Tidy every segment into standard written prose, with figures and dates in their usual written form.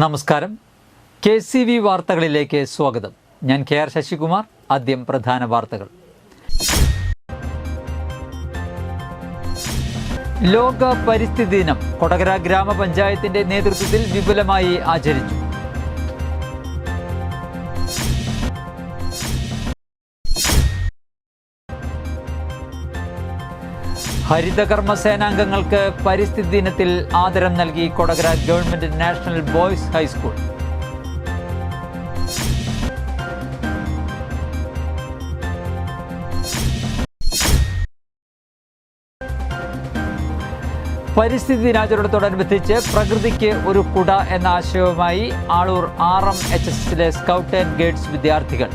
നമസ്കാരം. KCV വാർത്തകളിലേക്ക് സ്വാഗതം. ഞാൻ KR ശശികുമാർ. ആദ്യം പ്രധാന വാർത്തകൾ. ലോക പരിസ്ഥിതി ദിനം കൊടകര ഗ്രാമപഞ്ചായത്തിന്റെ നേതൃത്വത്തിൽ വിപുലമായി ആചരിച്ചു. ഹരിതകർമ്മ സേനാംഗങ്ങൾക്ക് പരിസ്ഥിതി ദിനത്തിൽ ആദരം നൽകി Kodakara government national boys high school. പരിസ്ഥിതി ദിനാചരണത്തോടനുബന്ധിച്ച് പ്രകൃതിക്ക് ഒരു കുട എന്ന ആശയവുമായി ആളൂർ RMHSലെ സ്കൗട്ട് ആൻഡ് ഗൈഡ്സ് വിദ്യാർത്ഥികൾ.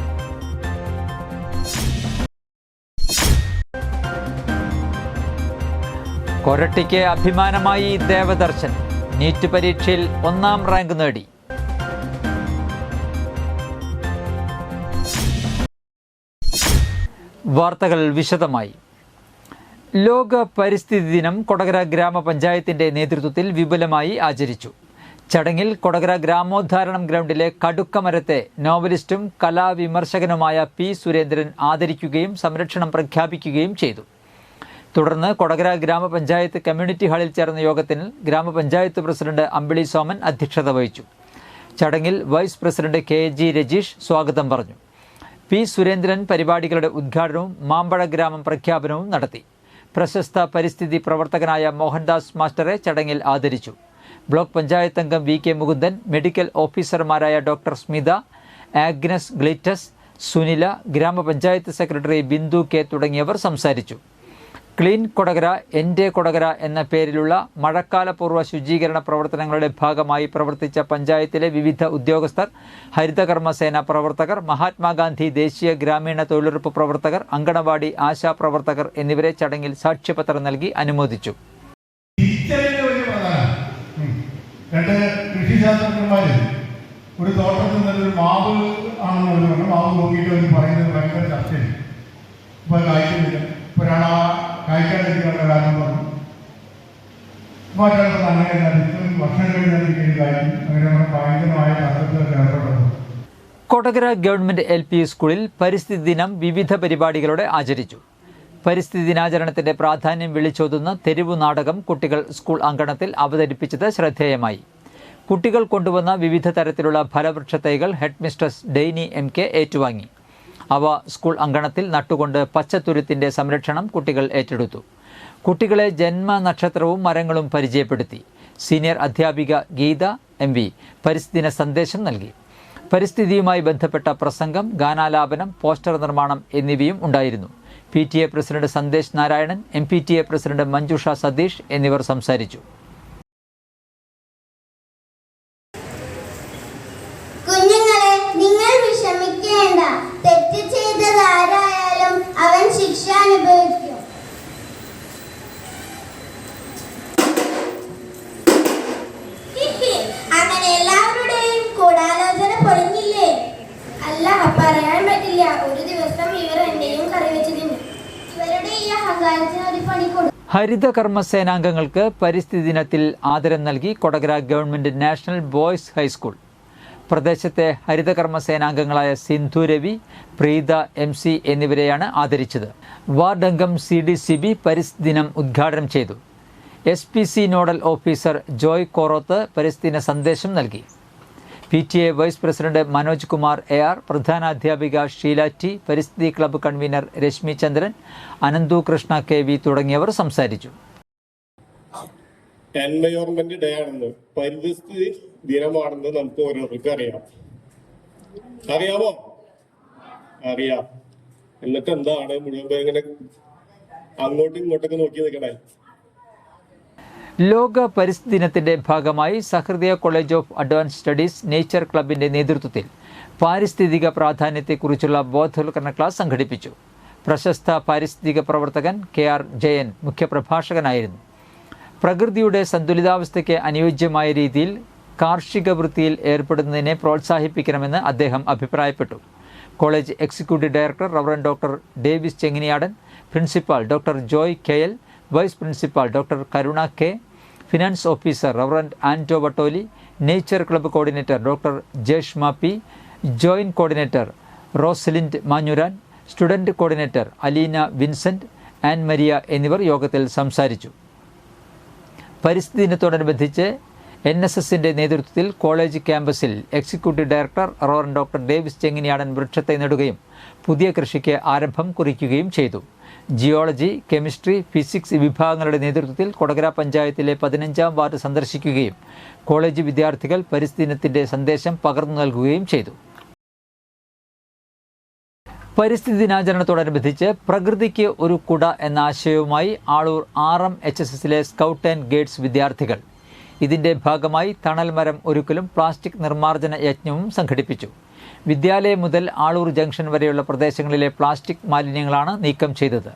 കൊരട്ടിക്ക് അഭിമാനമായി ദേവദർശൻ. നീറ്റ് പരീക്ഷയിൽ 1ാം റാങ്ക് നേടി. വാർത്തകൾ വിശദമായി. ലോക പരിസ്ഥിതി ദിനം കൊടകര ഗ്രാമപഞ്ചായത്തിന്റെ നേതൃത്വത്തിൽ വിപുലമായി ആചരിച്ചു. ചടങ്ങിൽ കൊടകര ഗ്രാമോദ്ധാരണം ഗ്രൗണ്ടിലെ കടുക്കമരത്തെ നോവലിസ്റ്റും കലാവിമർശകനുമായ P. സുരേന്ദ്രൻ ആദരിക്കുകയും സംരക്ഷണം പ്രഖ്യാപിക്കുകയും ചെയ്തു. തുടർന്ന് കൊടകര ഗ്രാമപഞ്ചായത്ത് കമ്മ്യൂണിറ്റി ഹാളിൽ ചേർന്ന യോഗത്തിൽ ഗ്രാമപഞ്ചായത്ത് പ്രസിഡന്റ് അമ്പിളി സോമൻ അധ്യക്ഷത വഹിച്ചു. ചടങ്ങിൽ വൈസ് പ്രസിഡന്റ് KG രജീഷ് സ്വാഗതം പറഞ്ഞു. P. സുരേന്ദ്രൻ പരിപാടികളുടെ ഉദ്ഘാടനവും മാമ്പഴ ഗ്രാമം പ്രഖ്യാപനവും നടത്തി. പ്രശസ്ത പരിസ്ഥിതി പ്രവർത്തകനായ മോഹൻദാസ് മാസ്റ്ററെ ചടങ്ങിൽ ആദരിച്ചു. ബ്ലോക്ക് പഞ്ചായത്ത് അംഗം VK മുകുന്ദൻ, മെഡിക്കൽ ഓഫീസർമാരായ ഡോക്ടർ സ്മിത, ആഗ്നസ് ഗ്ലിറ്റസ്, സുനില, ഗ്രാമപഞ്ചായത്ത് സെക്രട്ടറി ബിന്ദു K തുടങ്ങിയവർ സംസാരിച്ചു. ക്ലീൻ കൊടകര എൻ്റെ കൊടകര എന്ന പേരിലുള്ള മഴക്കാലപൂർവ്വ ശുചീകരണ പ്രവർത്തനങ്ങളുടെ ഭാഗമായി പ്രവർത്തിച്ച പഞ്ചായത്തിലെ വിവിധ ഉദ്യോഗസ്ഥർ, ഹരിതകർമ്മസേന പ്രവർത്തകർ, മഹാത്മാഗാന്ധി ദേശീയ ഗ്രാമീണ തൊഴിലുറപ്പ് പ്രവർത്തകർ, അങ്കണവാടി ആശാ പ്രവർത്തകർ എന്നിവരെ ചടങ്ങിൽ സാക്ഷ്യപത്രം നൽകി അനുമോദിച്ചു. ഒരു തോട്ടത്തിൽ നിന്നൊരു മാവ് ആണെന്ന് പറഞ്ഞു. മാവ് നോക്കിയിട്ട് അവർ പറയുന്നത് ഭയങ്കര ചർച്ചയാണ്. ഇപ്പോൾ കായ്ക്കുന്നില്ല. ഒരാൾ ആ കായ്ക്കാതിരിക്കാനുള്ള കാരണം പറഞ്ഞു. മറ്റൊരു അങ്ങനെയല്ല, വർഷം കഴിഞ്ഞാൽ കായ്ക്കും. അങ്ങനെ നമ്മൾ ഭയങ്കരമായ തർക്കത്തിലൊക്കെ ഏർപ്പെടുന്നു. കൊടകര ഗവൺമെന്റ് LP സ്കൂളിൽ പരിസ്ഥിതി ദിനം വിവിധ പരിപാടികളോടെ ആചരിച്ചു. പരിസ്ഥിതി ദിനാചരണത്തിന്റെ പ്രാധാന്യം വിളിച്ചോതുന്ന തെരുവു നാടകം കുട്ടികൾ സ്കൂൾ അങ്കണത്തിൽ അവതരിപ്പിച്ചത് ശ്രദ്ധേയമായി. കുട്ടികൾ കൊണ്ടുവന്ന വിവിധ തരത്തിലുള്ള ഫലവൃക്ഷ തൈകൾ ഹെഡ് മിസ്ട്രസ് ഡെയ്നി MK ഏറ്റുവാങ്ങി. അവ സ്കൂൾ അങ്കണത്തിൽ നട്ടുകൊണ്ട് പച്ചത്തുരുത്തിന്റെ സംരക്ഷണം കുട്ടികൾ ഏറ്റെടുത്തു. കുട്ടികളെ ജന്മനക്ഷത്രവും മരങ്ങളും പരിചയപ്പെടുത്തി. സീനിയർ അധ്യാപിക ഗീത MV പരിസ്ഥിതി ദിന സന്ദേശം നൽകി. പരിസ്ഥിതിയുമായി ബന്ധപ്പെട്ട പ്രസംഗം, ഗാനാലാപനം, പോസ്റ്റർ നിർമ്മാണം എന്നിവയും ഉണ്ടായിരുന്നു. PTA president Sandesh Narayanan, MPTA president Manjusha Satheesh എന്നിവർ സംസാരിച്ചു. അവൻ ശിക്ഷ അനുഭവിക്കും. അങ്ങനെ എല്ലാവരുടെയും കൂടാലോചന പൊളിഞ്ഞില്ലേ? അല്ല, പറയാൻ പറ്റില്ല. ഒരു ദിവസം ഇവർ എന്റെയും കറി വെച്ചതിന് ഇവരുടെ ഈ അഹങ്കാരത്തിന് ഒരു പണി കൊടുക്കും. ഹരിതകർമ്മ സേനാംഗങ്ങൾക്ക് പരിസ്ഥിതി ദിനത്തിൽ ആദരം നൽകി Kodakara government national boys high school. പ്രദേശത്തെ ഹരിതകർമ്മ സേനാംഗങ്ങളായ സിന്ധു രവി, പ്രീത MC എന്നിവരെയാണ് ആദരിച്ചത്. വാർഡ് അംഗം CDCB പരിസ്ഥിതി ദിനം ഉദ്ഘാടനം ചെയ്തു. SPC nodal officer Joy Koroth പരിസ്ഥിതി ദിന സന്ദേശം നൽകി. PTA vice president Manoj Kumar AR, പ്രധാനാധ്യാപിക ഷീല T, പരിസ്ഥിതി club convener Rashmi Chandran, Ananthu Krishna KV തുടങ്ങിയവർ സംസാരിച്ചു. എൻവയോൺമെന്റ് ഡേ ആണെന്ന്, പരിസ്ഥിതി ദിനമാണെന്ന് നമുക്ക് ഓരോരുത്തർക്കും അറിയാമോ? അറിയാം. എന്നിട്ട് എന്താണ് മുഴുവൻ ഇങ്ങനെ അങ്ങോട്ടും ഇങ്ങോട്ടൊക്കെ നോക്കി നിൽക്കണേ? ലോക പരിസ്ഥിതി ദിനത്തിന്റെ ഭാഗമായി Sahrudaya college of advance studies nature ക്ലബിന്റെ നേതൃത്വത്തിൽ പാരിസ്ഥിതിക പ്രാധാന്യത്തെക്കുറിച്ചുള്ള ബോധവൽക്കരണ ക്ലാസ് സംഘടിപ്പിച്ചു. പ്രശസ്ത പാരിസ്ഥിതിക പ്രവർത്തകൻ KR ജയൻ മുഖ്യപ്രഭാഷകനായിരുന്നു. പ്രകൃതിയുടെ സന്തുലിതാവസ്ഥയ്ക്ക് അനുയോജ്യമായ രീതിയിൽ കാർഷിക വൃത്തിയിൽ ഏർപ്പെടുന്നതിനെ പ്രോത്സാഹിപ്പിക്കണമെന്ന് അദ്ദേഹം അഭിപ്രായപ്പെട്ടു. College executive director reverend doctor Davis Chenginiyadan, principal doctor Joy KL, vice principal doctor Karuna K, finance officer reverend Anto Vattoli, nature club coordinator doctor Jeshma P, joint coordinator Rosalind Manjuran, student coordinator Aleena Vincent, Ann Maria എന്നിവർ യോഗത്തിൽ സംസാരിച്ചു. പരിസ്ഥിതി ദിനത്തോടനുബന്ധിച്ച് NSSന്റെ നേതൃത്വത്തിൽ കോളേജ് ക്യാമ്പസിൽ executive director reverend doctor Davis Chenginiyadan വൃക്ഷത്തൈ നടുകയും പുതിയ കൃഷിക്ക് ആരംഭം കുറിക്കുകയും ചെയ്തു. ജിയോളജി, കെമിസ്ട്രി, ഫിസിക്സ് വിഭാഗങ്ങളുടെ നേതൃത്വത്തിൽ കൊടകര പഞ്ചായത്തിലെ 15-ാം വാർഡ് സന്ദർശിക്കുകയും കോളേജ് വിദ്യാർത്ഥികൾ പരിസ്ഥിതി ദിനത്തിന്റെ സന്ദേശം പകർന്നു നൽകുകയും ചെയ്തു. പരിസ്ഥിതി ദിനാചരണത്തോടനുബന്ധിച്ച് പ്രകൃതിക്ക് ഒരു കുട എന്ന ആശയവുമായി ആളൂർ RMHSSലെ സ്കൗട്ട് ആൻഡ് ഗൈഡ്സ് വിദ്യാർത്ഥികൾ ഇതിന്റെ ഭാഗമായി തണൽ മരം ഒരുക്കലും പ്ലാസ്റ്റിക് നിർമ്മാർജ്ജന യജ്ഞവും സംഘടിപ്പിച്ചു. വിദ്യാലയം മുതൽ ആളൂർ ജംഗ്ഷൻ വരെയുള്ള പ്രദേശങ്ങളിലെ പ്ലാസ്റ്റിക് മാലിന്യങ്ങളാണ് നീക്കം ചെയ്തത്.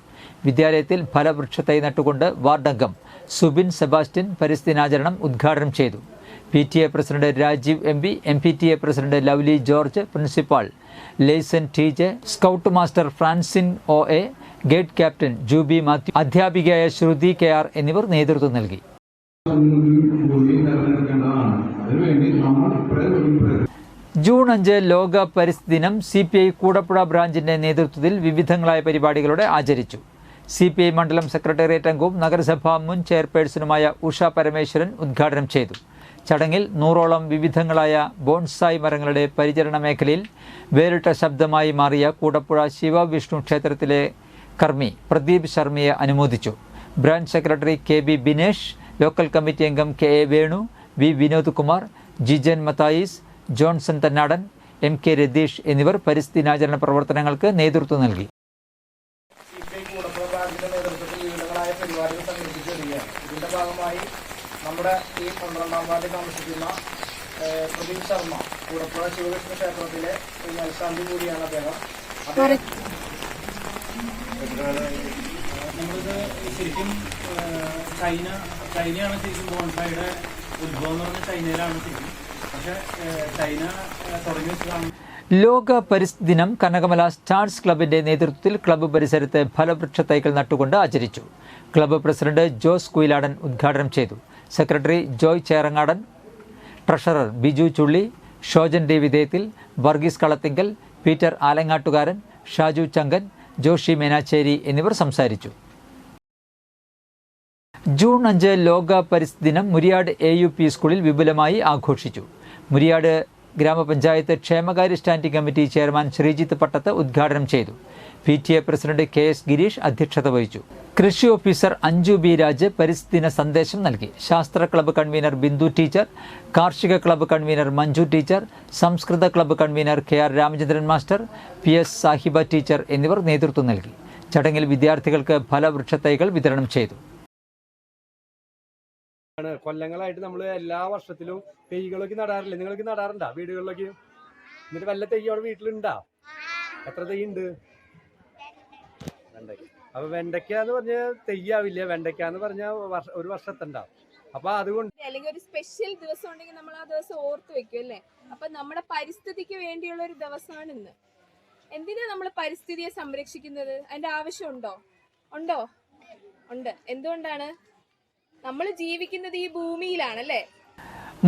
വിദ്യാലയത്തിൽ ഫലവൃക്ഷത്തൈ നട്ടുകൊണ്ട് വാർഡംഗം സുബിൻ സെബാസ്റ്റ്യൻ പരിസ്ഥിതി ദിനാചരണം ഉദ്ഘാടനം ചെയ്തു. PTA president Rajeev MP, MPTA president Lovely George, principal Laison TJ, scoutmaster Francine OA, guide captain Jubi Mathew, അധ്യാപികയായ ശ്രുതി KR എന്നിവർ നേതൃത്വം നൽകി. ജൂൺ 5 ലോക പരിസ്ഥിതി ദിനം CPI കൂടപ്പുഴ ബ്രാഞ്ചിന്റെ നേതൃത്വത്തിൽ വിവിധങ്ങളായ പരിപാടികളോടെ ആചരിച്ചു. CPI മണ്ഡലം സെക്രട്ടേറിയറ്റ് അംഗവും നഗരസഭാ മുൻ ചെയർപേഴ്സണുമായ ഉഷ പരമേശ്വരൻ ഉദ്ഘാടനം ചെയ്തു. ചടങ്ങിൽ 100ഓളം വിവിധങ്ങളായ ബോൺസായി മരങ്ങളുടെ പരിചരണ മേഖലയിൽ വേറിട്ട ശബ്ദമായി മാറിയ കൂടപ്പുഴ ശിവവിഷ്ണു ക്ഷേത്രത്തിലെ കർമ്മി പ്രദീപ് ശർമ്മയെ അനുമോദിച്ചു. Branch secretary KB Binesh, local committee അംഗം KA Venu, V Vinod Kumar, Jijan Mathais, Johnson Thannadan, MK Ratheesh എന്നിവർ പരിസ്ഥിതി ദിനാചരണ പ്രവർത്തനങ്ങൾക്ക് നേതൃത്വം നൽകി. ഇതിന്റെ ഭാഗമായി നമ്മുടെ ഈ 12-ാം വാർഡിൽ താമസിക്കുന്ന പ്രദീപ് ശർമ്മ കൂടപ്പുഴ ശിവകൃഷ്ണ ക്ഷേത്രത്തിലെ മേൽശാന്തി കൂടിയാണ് അദ്ദേഹം. നമ്മളിത് ശരിക്കും ചൈനയാണ് ശരിക്കും ബോൺസായിയുടെ ഉത്ഭവം എന്ന് പറഞ്ഞാൽ ചൈനയിലാണ് ശരിക്കും. പക്ഷെ ചൈന തുടങ്ങി വെച്ചതാണ്. ലോക പരിസ്ഥിതി ദിനം കനകമല സ്റ്റാർസ് ക്ലബിന്റെ നേതൃത്വത്തിൽ ക്ലബ്ബ് പരിസരത്ത് ഫലവൃക്ഷ തൈകൾ നട്ടുകൊണ്ട് ആചരിച്ചു. ക്ലബ്ബ് പ്രസിഡന്റ് ജോസ് കുയിലാടൻ ഉദ്ഘാടനം ചെയ്തു. Secretary Joy Cherangadan, treasurer Biju Chulli, Shojan D Vidheyathil, Varghese Kalathingal, Peter Alangattukaran, Shaju Chankan, Joshy Menachery എന്നിവർ സംസാരിച്ചു. ജൂൺ 5 ലോക പരിസ്ഥിതി ദിനം മുരിയാട് AUP സ്കൂളിൽ വിപുലമായി ആഘോഷിച്ചു. മുരിയാട് ഗ്രാമപഞ്ചായത്ത് ക്ഷേമകാര്യ സ്റ്റാൻഡിംഗ് കമ്മിറ്റി ചെയർമാൻ ശ്രീജിത്ത് പട്ടത്ത് ഉദ്ഘാടനം ചെയ്തു. PTA പ്രസിഡന്റ് KS ഗിരീഷ് അധ്യക്ഷത വഹിച്ചു. കൃഷി ഓഫീസർ അഞ്ജു B രാജ് പരിസ്ഥിതി ദിന സന്ദേശം നൽകി. ശാസ്ത്ര ക്ലബ്ബ് കൺവീനർ ബിന്ദു ടീച്ചർ, കാർഷിക ക്ലബ്ബ് കൺവീനർ മഞ്ജു ടീച്ചർ, സംസ്കൃത club convener KR Ramachandran master, PS സാഹിബ ടീച്ചർ എന്നിവർ നേതൃത്വം നൽകി. ചടങ്ങിൽ വിദ്യാർത്ഥികൾക്ക് ഫലവൃക്ഷത്തൈകൾ വിതരണം ചെയ്തു. കൊല്ലങ്ങളായിട്ട് നമ്മൾ എല്ലാ വർഷത്തിലും തെയ്കളൊക്കെ നടാറില്ലേ? നിങ്ങൾക്ക് നടാറുണ്ടാ വീടുകളിലൊക്കെ? എന്നിട്ട് വല്ല തെയ്യ് അവിടെ വീട്ടിലുണ്ടാ? എത്ര തെയ്യുണ്ട്? വെണ്ടയ്ക്ക. അപ്പൊ വെണ്ടയ്ക്ക എന്ന് പറഞ്ഞാൽ തെയ്യാവില്ല, വെണ്ടയ്ക്ക എന്ന് പറഞ്ഞാൽ ഒരു വർഷത്തുണ്ടാവും. അപ്പൊ അതുകൊണ്ട് അല്ലെങ്കിൽ ഒരു സ്പെഷ്യൽ ദിവസം ഉണ്ടെങ്കിൽ നമ്മൾ ആ ദിവസം ഓർത്ത് വെക്കും അല്ലേ? അപ്പൊ നമ്മുടെ പരിസ്ഥിതിക്ക് വേണ്ടിയുള്ള ഒരു ദിവസമാണ് ഇന്ന്. എന്തിനാ നമ്മൾ പരിസ്ഥിതിയെ സംരക്ഷിക്കുന്നത്? അതിന്റെ ആവശ്യമുണ്ടോ? ഉണ്ട്. എന്തുകൊണ്ടാണ്? നമ്മൾ ജീവിക്കുന്നത് ഈ ഭൂമിയിലാണല്ലേ.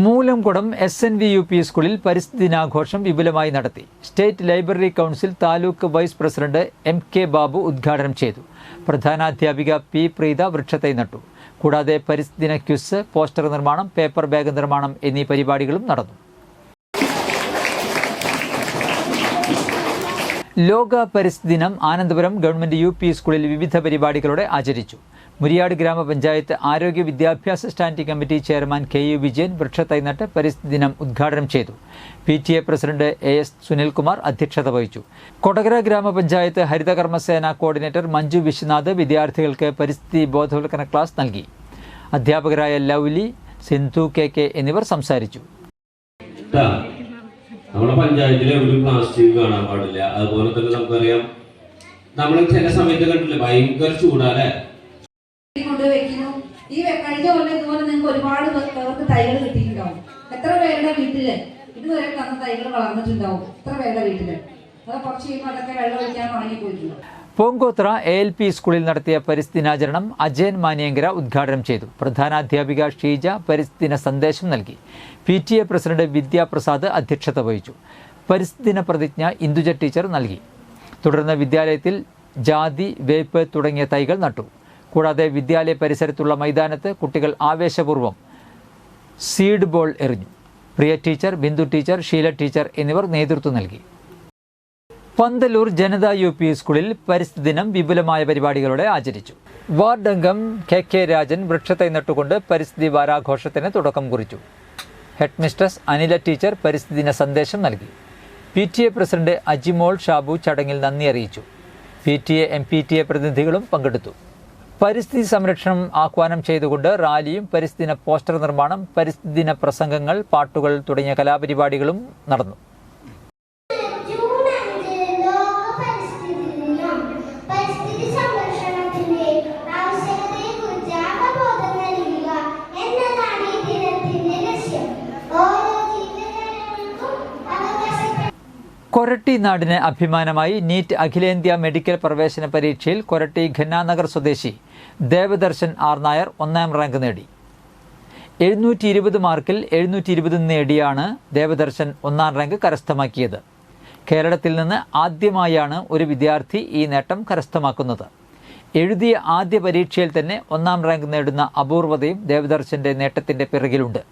മൂലംകുളം SNVUP സ്കൂളിൽ പരിസ്ഥിതി ദിനാഘോഷം വിപുലമായി നടത്തി. State library council taluk vice president MK Babu ഉദ്ഘാടനം ചെയ്തു. പ്രധാനാധ്യാപിക P പ്രീത വൃക്ഷത്തൈ നട്ടു. കൂടാതെ പരിസ്ഥിതി ദിന ക്വിസ്, പോസ്റ്റർ നിർമ്മാണം, പേപ്പർ ബാഗ് നിർമ്മാണം എന്നീ പരിപാടികളും നടന്നു. ലോക പരിസ്ഥിതി ദിനം ആനന്ദപുരം ഗവൺമെന്റ് UP സ്കൂളിൽ വിവിധ പരിപാടികളോടെ ആചരിച്ചു. മുരിയാട് ഗ്രാമപഞ്ചായത്ത് ആരോഗ്യ വിദ്യാഭ്യാസ standing committee chairman KU Vijayan വൃക്ഷത്തൈ നട്ട് പരിസ്ഥിതി ദിനം ഉദ്ഘാടനം ചെയ്തു. PTA പ്രസിഡന്റ് AS സുനിൽകുമാർ അധ്യക്ഷത വഹിച്ചു. കൊടകര ഗ്രാമപഞ്ചായത്ത് ഹരിതകർമ്മസേന കോർഡിനേറ്റർ മഞ്ജു വിശ്വനാഥ് വിദ്യാർത്ഥികൾക്ക് പരിസ്ഥിതി ബോധവൽക്കരണ ക്ലാസ് നൽകി. അധ്യാപകരായ ലവ്ലി, സിന്ധു KK എന്നിവർ സംസാരിച്ചു. നമ്മുടെ പഞ്ചായത്തിലെ ഒരു പ്ലാസ്റ്റിക് കാണാൻ പാടില്ല. അതുപോലെ തന്നെ നമുക്കറിയാം, നമ്മൾ ചില സമയത്ത് കണ്ടില്ല, ഭയങ്കര ചൂടാല്ലേ കൊണ്ടുവയ്ക്കുന്നു. ഈ കഴിഞ്ഞ കൊല്ലം ഇതുപോലെ നിങ്ങൾക്ക് ഒരുപാട് പേർക്ക് തൈകൾ കിട്ടിയിട്ടുണ്ടാവും. എത്ര പേരുടെ വീട്ടില് ഇതുവരെ തന്ന തൈകൾ വളർന്നിട്ടുണ്ടാവും? എത്ര പേരുടെ വീട്ടില്? അത് കുറച്ച് കഴിയുമ്പോൾ അതൊക്കെ വെള്ളം ഒഴിക്കാൻ തുടങ്ങിപ്പോയിട്ടുണ്ടാവും. പൂങ്കോത്ര ALP സ്കൂളിൽ നടത്തിയ പരിസ്ഥിതി ദിനാചരണം അജയൻ മാനിയങ്കര ഉദ്ഘാടനം ചെയ്തു. പ്രധാനാധ്യാപിക ഷീജ പരിസ്ഥിതി ദിന സന്ദേശം നൽകി. PTA പ്രസിഡന്റ് വിദ്യാപ്രസാദ് അധ്യക്ഷത വഹിച്ചു. പരിസ്ഥിതി ദിന പ്രതിജ്ഞ ഇന്ദുജ ടീച്ചർ നൽകി. തുടർന്ന് വിദ്യാലയത്തിൽ ജാതി, വേപ്പ് തുടങ്ങിയ തൈകൾ നട്ടു. കൂടാതെ വിദ്യാലയ പരിസരത്തുള്ള മൈതാനത്ത് കുട്ടികൾ ആവേശപൂർവ്വം സീഡ് ബോൾ എറിഞ്ഞു. Priya teacher, Bindu teacher, Sheela teacher എന്നിവർ നേതൃത്വം നൽകി. പന്തലൂർ ജനത UP സ്കൂളിൽ പരിസ്ഥിതി ദിനം വിപുലമായ പരിപാടികളോടെ ആചരിച്ചു. വാർഡ് അംഗം KK രാജൻ വൃക്ഷത്തൈ നട്ടുകൊണ്ട് പരിസ്ഥിതി വാരാഘോഷത്തിന് തുടക്കം കുറിച്ചു. ഹെഡ് മിസ്ട്രസ് അനില ടീച്ചർ പരിസ്ഥിതി ദിന സന്ദേശം നൽകി. PTA പ്രസിഡന്റ് അജിമോൾ ഷാബു ചടങ്ങിൽ നന്ദി അറിയിച്ചു. PTA MPTA പ്രതിനിധികളും പങ്കെടുത്തു. പരിസ്ഥിതി സംരക്ഷണം ആഹ്വാനം ചെയ്തുകൊണ്ട് റാലിയും പരിസ്ഥിതി ദിന പോസ്റ്റർ നിർമ്മാണം, പരിസ്ഥിതി ദിന പ്രസംഗങ്ങൾ, പാട്ടുകൾ തുടങ്ങിയ കലാപരിപാടികളും നടന്നു. കൊരട്ടി നാടിന് അഭിമാനമായി നീറ്റ് അഖിലേന്ത്യാ മെഡിക്കൽ പ്രവേശന പരീക്ഷയിൽ കൊരട്ടി ഖന്നാനഗർ സ്വദേശി ദേവദർശൻ R നായർ 1ാം റാങ്ക് നേടി. 720 മാർക്കിൽ 720 നേടിയാണ് ദേവദർശൻ 1ാം റാങ്ക് കരസ്ഥമാക്കിയത്. കേരളത്തിൽ നിന്ന് ആദ്യമായാണ് ഒരു വിദ്യാർത്ഥി ഈ നേട്ടം കരസ്ഥമാക്കുന്നത്. എഴുതിയ ആദ്യ പരീക്ഷയിൽ തന്നെ 1ാം റാങ്ക് നേടുന്ന അപൂർവതയും ദേവദർശന്റെ നേട്ടത്തിന്റെ പിറകിലുണ്ട്.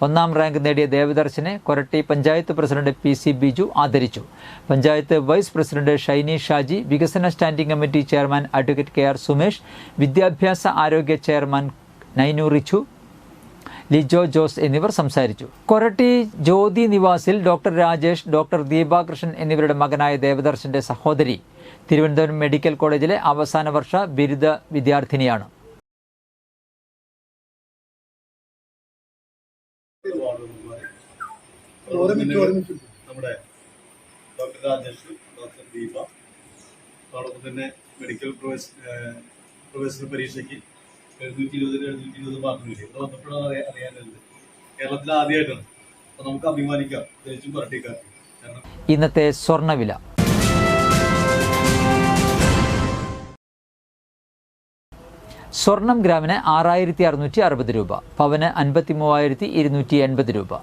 1ാം റാങ്ക് നേടിയ ദേവദർശനെ കൊരട്ടി പഞ്ചായത്ത് പ്രസിഡന്റ് PC ബിജു ആദരിച്ചു. പഞ്ചായത്ത് വൈസ് പ്രസിഡന്റ് ഷൈനി ഷാജി, വികസന standing committee chairman advocate KR Sumesh, വിദ്യാഭ്യാസ ആരോഗ്യ ചെയർമാൻ നൈനു റിച്ചു, ലിജോ ജോസ് എന്നിവർ സംസാരിച്ചു. കൊരട്ടി ജ്യോതി നിവാസിൽ ഡോക്ടർ രാജേഷ്, ഡോക്ടർ ദീപാകൃഷ്ണൻ എന്നിവരുടെ മകനായ ദേവദർശന്റെ സഹോദരി തിരുവനന്തപുരം മെഡിക്കൽ കോളേജിലെ അവസാന വർഷ ബിരുദ വിദ്യാർത്ഥിനിയാണ്. നമ്മുടെ ഡോക്ടർ രാജേഷ്, ഡോക്ടർ ദീപ, അതോടൊപ്പം തന്നെ മെഡിക്കൽ പ്രൊഫഷണൽ പരീക്ഷയ്ക്ക് 720 മാർക്കില്ലേ. ഇവിടെ വന്നപ്പോഴാണ് അറിയാനുള്ളത്. കേരളത്തിൽ ആദ്യമായിട്ടാണ്. അപ്പൊ നമുക്ക് അഭിമാനിക്കാം, തിരിച്ചും പറട്ടിക്കാം. ഇന്നത്തെ സ്വർണ്ണവില. സ്വർണം ഗ്രാമിന് 6660 രൂപ, പവന് 53,280 രൂപ.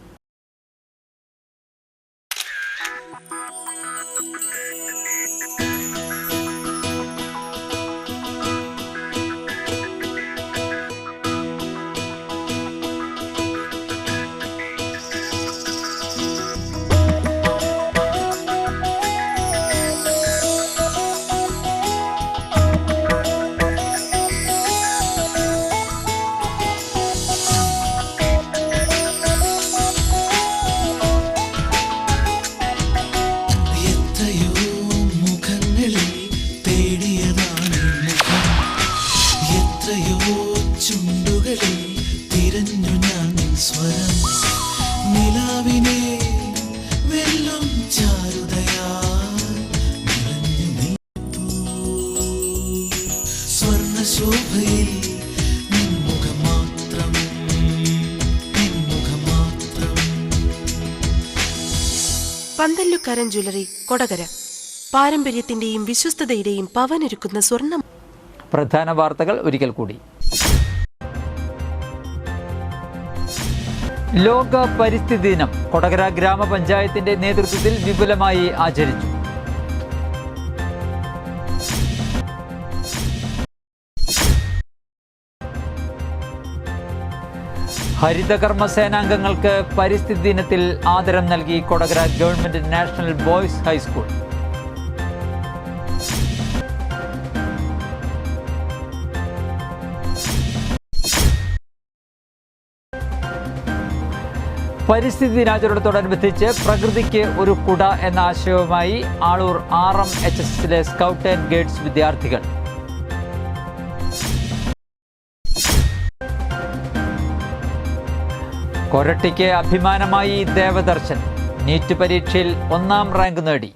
പന്തല്ലുക്കാരൻ ജ്വല്ലറി, കൊടകര. പാരമ്പര്യത്തിന്റെയും വിശ്വസ്തതയുടെയും പവനൊരുക്കുന്ന സ്വർണ്ണം. പ്രധാന വാർത്തകൾ ഒരിക്കൽ കൂടി. ലോക പരിസ്ഥിതി ദിനം കൊടകര ഗ്രാമപഞ്ചായത്തിന്റെ നേതൃത്വത്തിൽ വിപുലമായി ആചരിച്ചു. ഹരിതകർമ്മ സേനാംഗങ്ങൾക്ക് പരിസ്ഥിതി ദിനത്തിൽ ആദരം നൽകി Kodakara government national boys high school. പരിസ്ഥിതി ദിനാചരണത്തോടനുബന്ധിച്ച് പ്രകൃതിക്ക് ഒരു കുട എന്ന ആശയവുമായി ആളൂർ RMHSലെ സ്കൗട്ട് ആൻഡ് ഗൈഡ്സ് വിദ്യാർത്ഥികൾ. കൊരട്ടിക്ക് അഭിമാനമായി ദേവദർശൻ നീറ്റ് പരീക്ഷയിൽ 1ാം റാങ്ക് നേടി.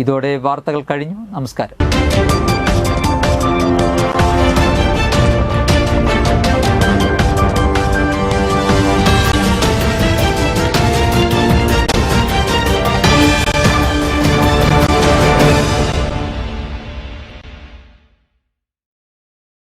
ഇതോടെ വാർത്തകൾ കഴിഞ്ഞു. നമസ്കാരം.